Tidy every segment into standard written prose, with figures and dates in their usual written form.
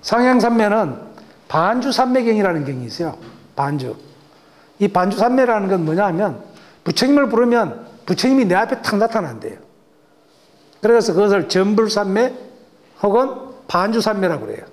상행삼매는 반주삼매경이라는 경이 있어요. 반주. 이 반주삼매라는 건 뭐냐 하면 부처님을 부르면 부처님이 내 앞에 탁 나타난대요. 그래서 그것을 전불삼매 혹은 반주삼매라고 그래요.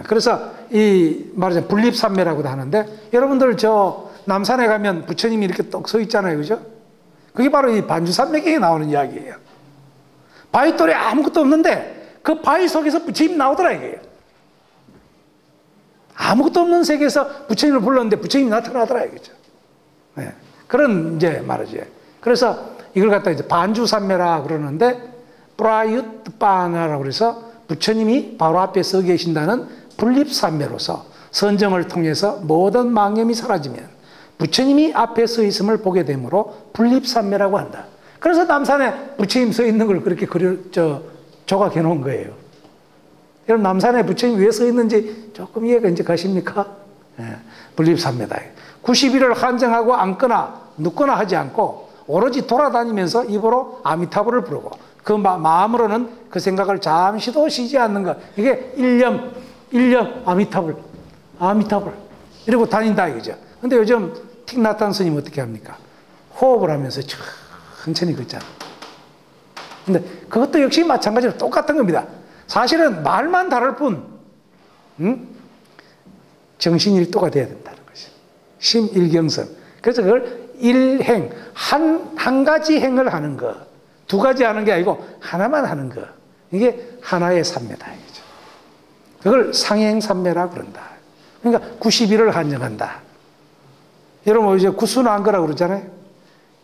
그래서 이 말하자면 분립삼매라고도 하는데, 여러분들 저 남산에 가면 부처님이 이렇게 똑 서 있잖아요. 그죠? 그게 바로 이 반주삼매경에 나오는 이야기예요. 바위돌에 아무것도 없는데 그 바위 속에서 부처님이 나오더라 이거예요. 아무것도 없는 세계에서 부처님을 불렀는데 부처님이 나타나더라 이거죠. 네. 그런 이제 말이죠. 그래서 이걸 갖다 이제 반주삼매라 그러는데, 프라유트바나라고 그래서 부처님이 바로 앞에 서 계신다는 분립삼매로서 선정을 통해서 모든 망념이 사라지면 부처님이 앞에 서 있음을 보게 되므로 분립삼매라고 한다. 그래서 남산에 부처님 서 있는 걸 그렇게 조각해 놓은 거예요. 여러분, 남산에 부처님 왜 서 있는지 조금 이해가 이제 가십니까? 예, 분립삼매다. 90일을 한정하고 앉거나 눕거나 하지 않고 오로지 돌아다니면서 입으로 아미타불을 부르고 그 마음으로는 그 생각을 잠시도 쉬지 않는 것. 이게 일념 아미타불 이러고 다닌다 이거죠. 근데 요즘 틱나탄 스님 어떻게 합니까? 호흡을 하면서 천천히 걷잖아. 근데 그것도 역시 마찬가지로 똑같은 겁니다. 사실은 말만 다를 뿐, 정신일도가 돼야 된다는 것이죠. 심일경성. 그래서 그걸 일행, 한 가지 행을 하는 것, 두 가지 하는 게 아니고 하나만 하는 것. 이게 하나의 삼매다 이거죠. 그걸 상행삼매라 그런다. 그러니까 90일을 한정한다. 여러분 이제 구순한거라고 그러잖아요.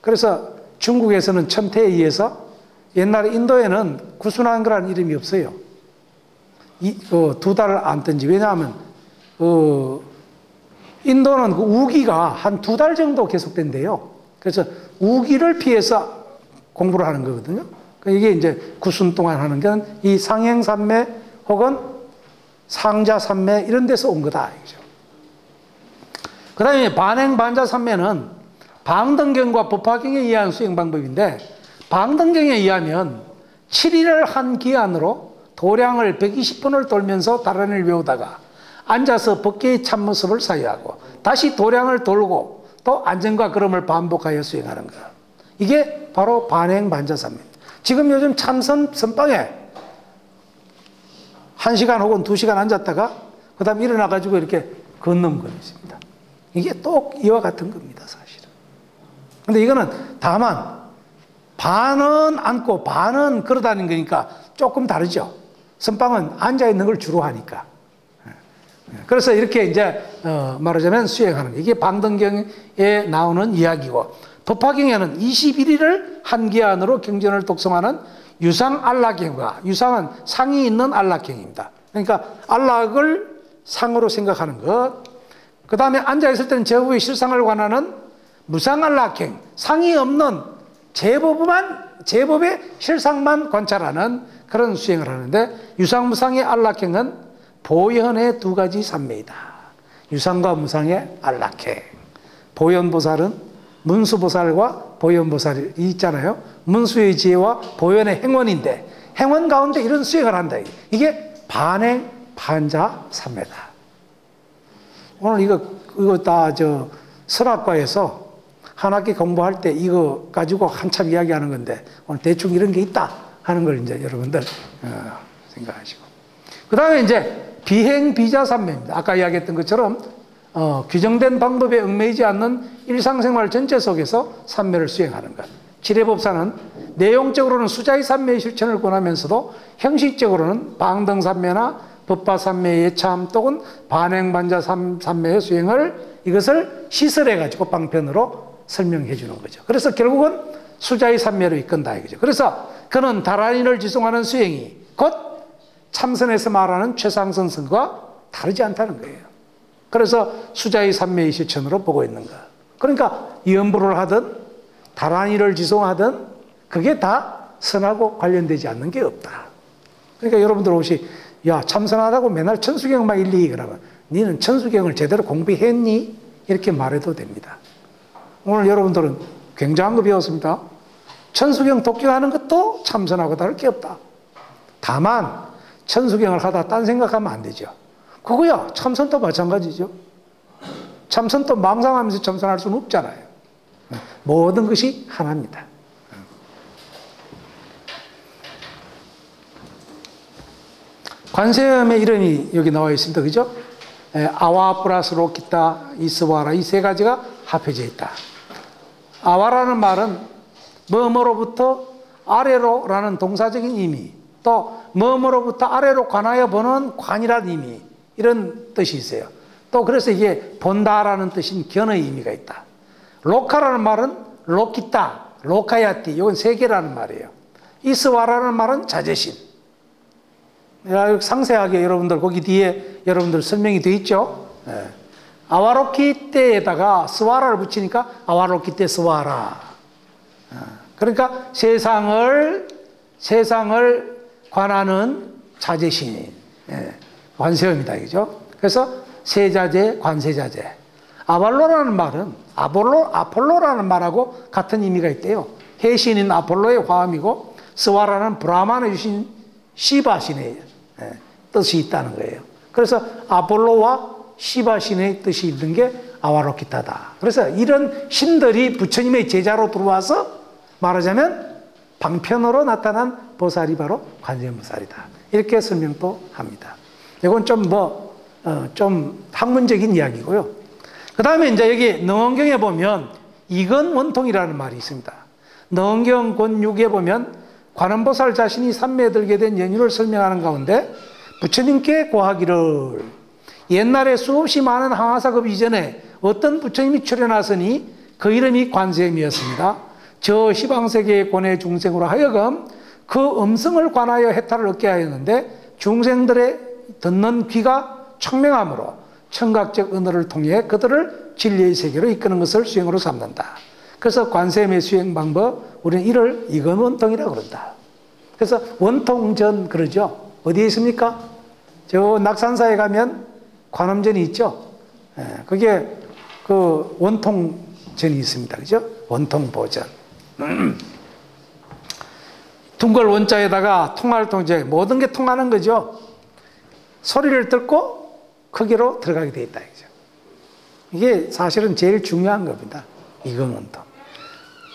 그래서 중국에서는 첨태에 의해서 옛날에 인도에는 구순한거라는 이름이 없어요. 두 달을 앉든지. 왜냐하면 인도는 그 우기가 한 2달 정도 계속된대요. 그래서 우기를 피해서 공부를 하는 거거든요. 이게 이제 구순 동안 하는 건 이 상행삼매 혹은 상자삼매 이런 데서 온 거다. 그 다음에 반행반자삼매는 방등경과 법화경에 의한 수행 방법인데, 방등경에 의하면 7일을 한 기한으로 도량을 120번을 돌면서 다란을 외우다가 앉아서 법계의 참모습을 사유하고 다시 도량을 돌고 또 안전과 걸음을 반복하여 수행하는 것. 이게 바로 반행반자삼매입니다. 지금 요즘 참선 선방에 1시간 혹은 2시간 앉았다가 그 다음 일어나가지고 이렇게 걷는 것입니다. 이게 또 이와 같은 겁니다, 사실은. 근데 이거는 다만 반은 앉고 반은 걸어다니는 거니까 조금 다르죠. 선방은 앉아있는 걸 주로 하니까. 그래서 이렇게 이제 말하자면 수행하는 거. 이게 방등경에 나오는 이야기고, 법화경에는 21일을 한 기한으로 경전을 독송하는 유상 안락경과, 유상은 상이 있는 안락경입니다. 그러니까 안락을 상으로 생각하는 것. 그 다음에 앉아있을 때는 제법의 실상을 관하는 무상안락경, 상이 없는 제법의 실상만 관찰하는 그런 수행을 하는데, 유상무상의 안락경은 보현의 2가지 삼매이다. 유상과 무상의 안락경. 보현보살은 문수보살과 보현보살이 있잖아요. 문수의 지혜와 보현의 행원인데, 행원 가운데 이런 수행을 한다. 이게 반행 반자 삼매다. 오늘 이거 다 설학과에서 한 학기 공부할 때 이거 가지고 한참 이야기하는 건데, 오늘 대충 이런 게 있다 하는 걸 이제 여러분들 생각하시고. 그 다음에 이제 비행비자삼매입니다. 아까 이야기했던 것처럼 규정된 방법에 얽매이지 않는 일상생활 전체 속에서 삼매를 수행하는 것. 지례법사는 내용적으로는 수자의 삼매의 실천을 권하면서도 형식적으로는 방등삼매나 법화삼매의 예참 또는 반행반자 삼매의 수행을, 이것을 시설해가지고 방편으로 설명해 주는 거죠. 그래서 결국은 수자의 삼매로 이끈다 이거죠. 그래서 그는 다란이를 지송하는 수행이 곧 참선에서 말하는 최상승성과 다르지 않다는 거예요. 그래서 수자의 삼매의 실천으로 보고 있는 거. 그러니까 연부를 하든 다란이를 지송하든 그게 다 선하고 관련되지 않는 게 없다. 그러니까 여러분들 혹시 야, 참선하다고 맨날 천수경만 일일이 그러면 너는 천수경을 제대로 공부했니? 이렇게 말해도 됩니다. 오늘 여러분들은 굉장한 거 배웠습니다. 천수경 독경하는 것도 참선하고 다를 게 없다. 다만 천수경을 하다 딴 생각하면 안 되죠. 그거야 참선도 마찬가지죠. 참선도 망상하면서 참선할 수는 없잖아요. 모든 것이 하나입니다. 관세음의 이름이 여기 나와 있습니다. 그죠? 아와 플러스 로키타 이스와라 이 세 가지가 합해져 있다. 아와라는 말은 뭐뭐로부터 아래로라는 동사적인 의미, 또 뭐뭐로부터 아래로 관하여 보는 관이라는 의미, 이런 뜻이 있어요. 또 그래서 이게 본다라는 뜻인 견의 의미가 있다. 로카라는 말은 로키타, 로카야티, 이건 세계라는 말이에요. 이스와라는 말은 자제심. 상세하게 여러분들 거기 뒤에 여러분들 설명이 되어 있죠. 아와로키 때에다가 스와라를 붙이니까 아와로키 때 스와라. 그러니까 세상을 관하는 자제신, 관세음이다, 그죠? 그래서 세자제, 관세자제. 아발로라는 말은 아폴로라는 말하고 같은 의미가 있대요. 해신인 아폴로의 화음이고 스와라는 브라만의 주신 시바신의 뜻이 있다는 거예요. 그래서 아폴로와 시바신의 뜻이 있는 게 아와로키타다. 그래서 이런 신들이 부처님의 제자로 들어와서 말하자면 방편으로 나타난 보살이 바로 관세음보살이다. 이렇게 설명도 합니다. 이건 좀 학문적인 이야기고요. 그 다음에 이제 여기 능원경에 보면 이건 원통이라는 말이 있습니다. 능원경 권 6에 보면 관음보살 자신이 삼매에 들게 된 연유를 설명하는 가운데 부처님께 고하기를 옛날에 수없이 많은 항하사급 이전에 어떤 부처님이 출현하시니 그 이름이 관세음이었습니다. 저 시방세계의 고뇌 중생으로 하여금 그 음성을 관하여 해탈을 얻게 하였는데 중생들의 듣는 귀가 청명함으로 청각적 언어를 통해 그들을 진리의 세계로 이끄는 것을 수행으로 삼는다. 그래서 관세음의 수행 방법, 우리는 이를 이건 원통이라고 그런다. 그래서 원통전 그러죠. 어디에 있습니까? 저 낙산사에 가면 관음전이 있죠. 그게 그 원통전이 있습니다. 그죠? 원통보전. 둥글 원자에다가 통할 통제, 모든 게 통하는 거죠. 소리를 듣고 크기로 들어가게 돼 있다. 그죠? 이게 사실은 제일 중요한 겁니다. 이건 원통.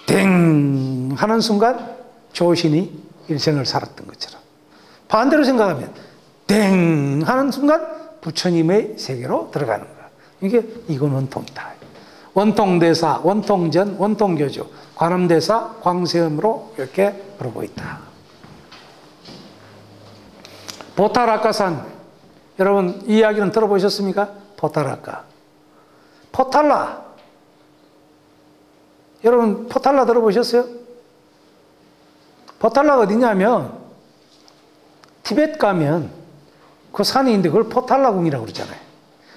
땡 하는 순간 조신이 일생을 살았던 것처럼. 반대로 생각하면 땡 하는 순간 부처님의 세계로 들어가는 거야. 이게 이건 원통이다. 원통대사, 원통전, 원통교주, 관음대사, 광세음으로 이렇게 부르고 있다. 보탈아까산, 여러분 이 이야기는 들어보셨습니까? 포탈아까. 포탈라. 여러분 포탈라 들어보셨어요? 포탈라가 어디냐면 티벳 가면 그 산이 있는데 그걸 포탈라궁이라고 그러잖아요.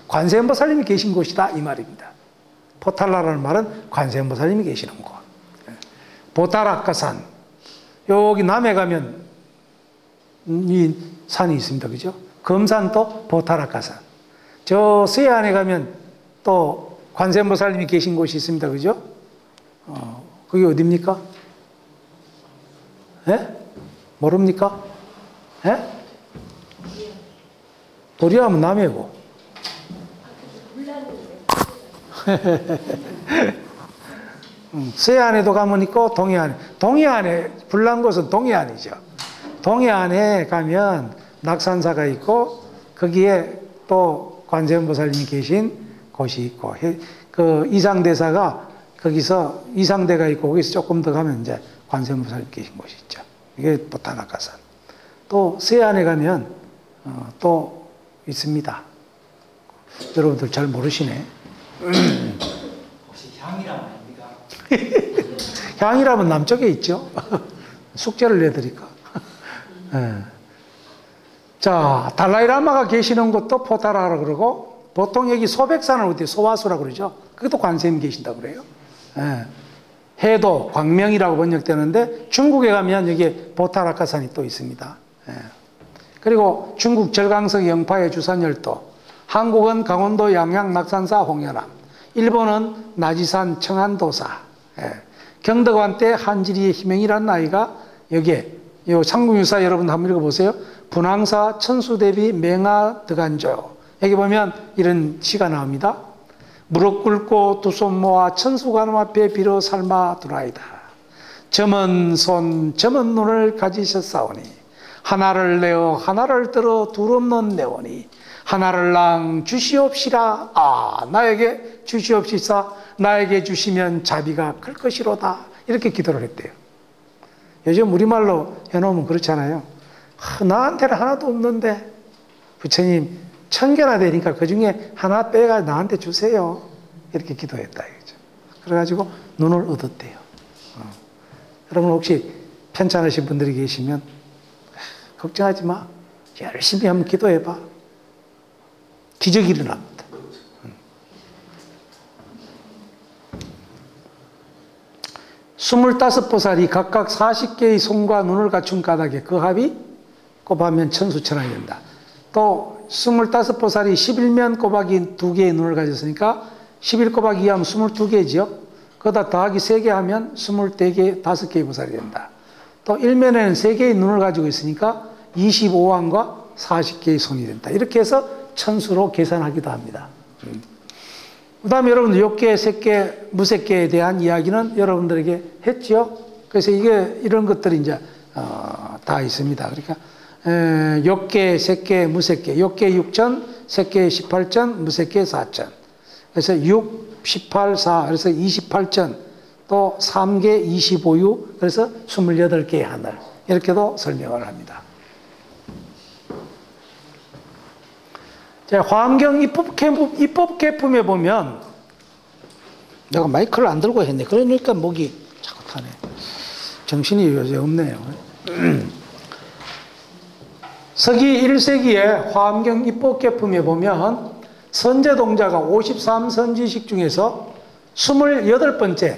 관세음보살님이 계신 곳이다 이 말입니다. 포탈라라는 말은 관세음보살님이 계시는 곳. 보탈아까산. 여기 남해 가면 이 산이 있습니다. 그죠? 금산도 보탈아까산. 저 서해안에 가면 또 관세음보살님이 계신 곳이 있습니다. 그죠? 그게 어디입니까? 예? 모릅니까? 예? 도리하면 남해고. 서해안에도 가면 있고 동해안에 불난 곳은 동해안이죠. 동해안에 가면 낙산사가 있고 거기에 또 관세음보살님이 계신 곳이 있고 그 이상대사가 거기서 이상대가 있고 거기서 조금 더 가면 이제 관세음보살님 계신 곳이 있죠. 이게 보탈아까산. 또 서해안에 가면 또 있습니다. 여러분들 잘 모르시네. 혹시 향이라면 아닙니까? 향이라면 남쪽에 있죠. 숙제를 내드릴까? 네. 자, 달라이라마가 계시는 곳도 포타라라고 그러고, 보통 여기 소백산을 어디 소화수라고 그러죠. 그것도 관세음 계신다고 그래요. 네. 해도, 광명이라고 번역되는데, 중국에 가면 여기 보타라카산이 또 있습니다. 네. 그리고 중국 절강성 영파의 주산열도, 한국은 강원도 양양 낙산사 홍연암, 일본은 나지산 청안도사, 경덕관 때 한지리의 희명이라는 아이가 여기에 요 상궁유사 여러분 한번 읽어보세요. 분황사 천수대비 맹하 득안조. 여기 보면 이런 시가 나옵니다. 무릎 꿇고 두 손 모아 천수관 앞에 빌어 삶아 두라이다. 점은 손 점은 눈을 가지셨사오니 하나를 내어 하나를 들어 둘 없는 내오니 하나를 랑 주시옵시라. 나에게 주시옵시사. 나에게 주시면 자비가 클 것이로다. 이렇게 기도를 했대요. 요즘 우리말로 해놓으면 그렇잖아요. 나한테는 하나도 없는데 부처님 1000개나 되니까 그 중에 하나 빼가 나한테 주세요. 이렇게 기도했다 이거죠. 그래가지고 눈을 얻었대요. 여러분 혹시 편찮으신 분들이 계시면 걱정하지 마. 열심히 한번 기도해봐. 기적이 일어납니다. 25보살이 각각 40개의 손과 눈을 갖춘 까닭에 그 합이 곱하면 천수천왕이 된다. 또 25보살이 11면 곱하기 2개의 눈을 가졌으니까 11 곱하기 2 하면 22개죠. 거기다 더하기 3개 하면 24개, 5개의 보살이 된다. 또 1면에는 3개의 눈을 가지고 있으니까 25왕과 40개의 손이 된다. 이렇게 해서 천수로 계산하기도 합니다. 그 다음에 여러분들 욕계, 색계, 무색계에 대한 이야기는 여러분들에게 했죠. 그래서 이런 것들이 이제, 다 있습니다. 그러니까, 욕계, 색계, 무색계. 욕계 6전, 색계 18전, 무색계 4전. 그래서 6, 18, 4. 그래서 28전. 또 3계 25유. 그래서 28개의 하늘. 이렇게도 설명을 합니다. 자, 화엄경 입법계품에 보면, 내가 마이크를 안 들고 했네. 그러니까 목이 자꾸 타네. 정신이 요새 없네요. 서기 1세기의 화엄경 입법계품에 보면, 선제동자가 53선지식 중에서 28번째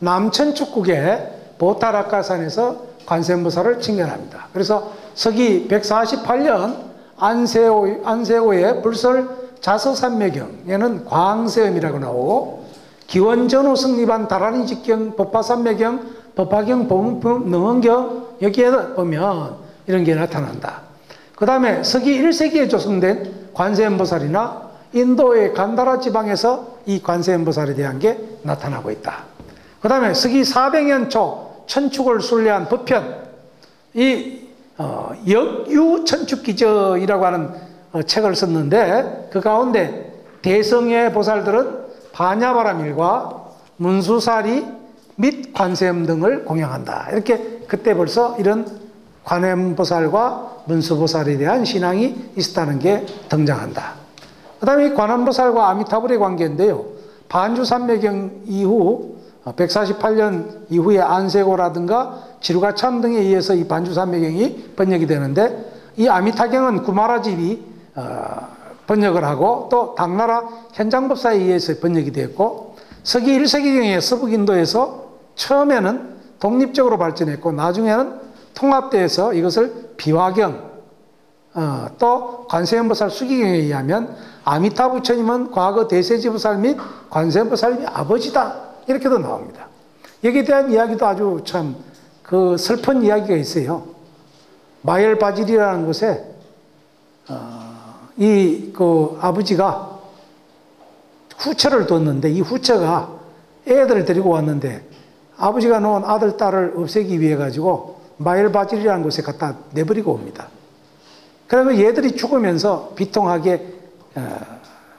남천축국의 보타락가산에서 관세음보살을 칭견합니다. 그래서 서기 148년 안세호의 불설 자서산매경에는 광세음이라고 나오고 기원전후 성립한 다라니 직경 법화산매경 법화경 보문품 능언경 여기에 보면 이런 게 나타난다. 그 다음에 서기 1세기에 조성된 관세음보살이나 인도의 간다라 지방에서 이 관세음보살에 대한 게 나타나고 있다. 그 다음에 서기 400년 초 천축을 순례한 법편 역유천축기저이라고 하는 책을 썼는데 그 가운데 대성의 보살들은 반야바라밀과 문수사리 및 관세음 등을 공양한다. 이렇게 그때 벌써 이런 관음보살과 문수보살에 대한 신앙이 있었다는 게 등장한다. 그 다음에 관음보살과 아미타불의 관계인데요. 반주산매경 이후 148년 이후에 안세고라든가 지루가참 등에 의해서 이 반주산매경이 번역이 되는데 이 아미타경은 구마라집이 번역을 하고 또 당나라 현장법사에 의해서 번역이 되었고 서기 1세기경에 서북인도에서 처음에는 독립적으로 발전했고 나중에는 통합돼서 이것을 비화경 또 관세음보살 수기경에 의하면 아미타 부처님은 과거 대세지보살 및 관세음보살님이 아버지다 이렇게도 나옵니다. 여기에 대한 이야기도 아주 참 그 슬픈 이야기가 있어요. 마엘바질이라는 곳에 그 아버지가 후처를 뒀는데 이 후처가 애들을 데리고 왔는데 아버지가 놓은 아들 딸을 없애기 위해 가지고 마엘바질이라는 곳에 갖다 내버리고 옵니다. 그러면 얘들이 죽으면서 비통하게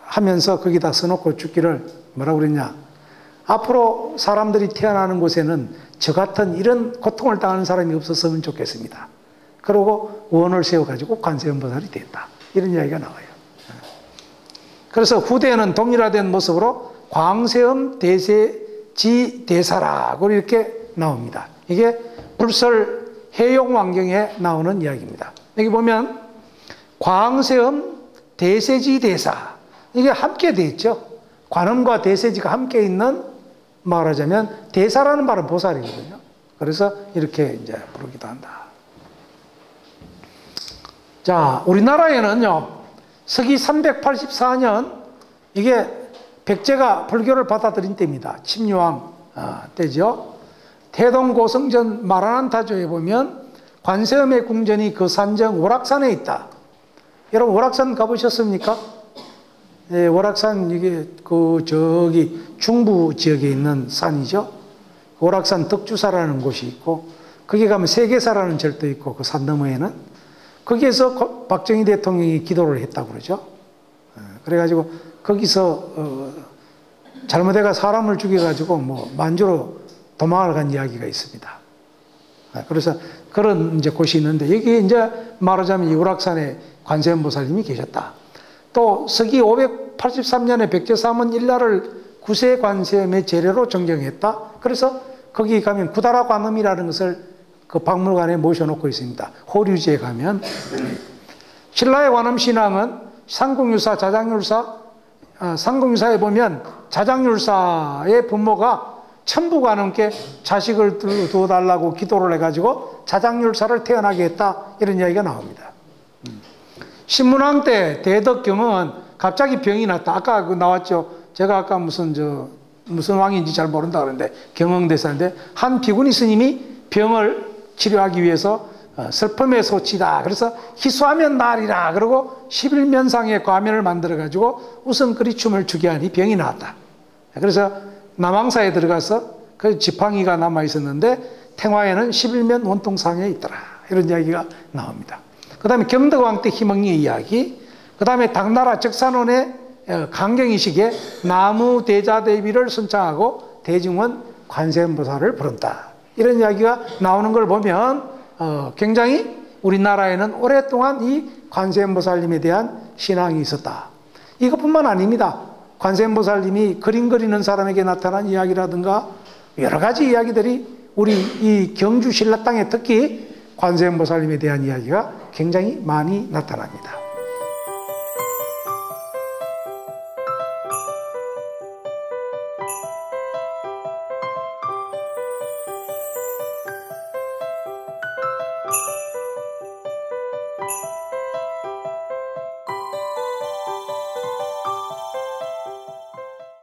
하면서 거기다 써놓고 죽기를 뭐라고 그랬냐. 앞으로 사람들이 태어나는 곳에는 저 같은 이런 고통을 당하는 사람이 없었으면 좋겠습니다. 그러고 원을 세워가지고 관세음보살이 됐다. 이런 이야기가 나와요. 그래서 후대에는 동일화된 모습으로 광세음 대세지 대사라고 이렇게 나옵니다. 이게 불설 해용왕경에 나오는 이야기입니다. 여기 보면 광세음 대세지 대사 이게 함께 되어 있죠. 관음과 대세지가 함께 있는 말하자면 대사라는 말은 보살이거든요. 그래서 이렇게 이제 부르기도 한다. 자, 우리나라에는요, 서기 384년, 이게 백제가 불교를 받아들인 때입니다. 침유왕 때죠. 태동고성전 마라난타조에 보면 관세음의 궁전이 그 산정 오락산에 있다. 여러분 오락산 가보셨습니까? 예, 오락산 이게 저기 중부 지역에 있는 산이죠. 오락산 덕주사라는 곳이 있고 거기 가면 세계사라는 절도 있고 그 산 너머에는 거기에서 박정희 대통령이 기도를 했다고 그러죠. 그래가지고 거기서 잘못해가 사람을 죽여가지고 뭐 만주로 도망을 간 이야기가 있습니다. 그래서 그런 이제 곳이 있는데 여기 이제 말하자면 이 오락산에 관세음보살님이 계셨다. 또 서기 583년에 백제사문 일라를 구세 관세음의 제례로 정정했다. 그래서 거기 가면 구다라 관음이라는 것을 그 박물관에 모셔놓고 있습니다. 호류지에 가면 신라의 관음 신앙은 상공유사, 자장율사, 상공유사에 보면 자장율사의 부모가 천부관음께 자식을 두어달라고 기도를 해가지고 자장율사를 태어나게 했다. 이런 이야기가 나옵니다. 신문왕 때 대덕경은 갑자기 병이 났다. 아까 그 나왔죠. 제가 아까 무슨 왕인지 잘 모른다 그러는데 경흥대사인데 한 비구니 스님이 병을 치료하기 위해서 슬픔의 소치다. 그래서 희수하면 날이라. 그러고 11면상의 과면을 만들어가지고 웃음거리춤을 추게 하니 병이 나왔다. 그래서 남왕사에 들어가서 그 지팡이가 남아있었는데 탱화에는 11면 원통상에 있더라. 이런 이야기가 나옵니다. 그 다음에 경덕왕 때 희멍리의 이야기, 그 다음에 당나라 적산원의 강경이식에 나무 대자대비를 선창하고 대중은 관세음보살을 부른다. 이런 이야기가 나오는 걸 보면 굉장히 우리나라에는 오랫동안 이 관세음보살님에 대한 신앙이 있었다. 이것뿐만 아닙니다. 관세음보살님이 그림 그리는 사람에게 나타난 이야기라든가 여러 가지 이야기들이 우리 이 경주 신라 땅에 특히 관세음보살님에 대한 이야기가 굉장히 많이 나타납니다.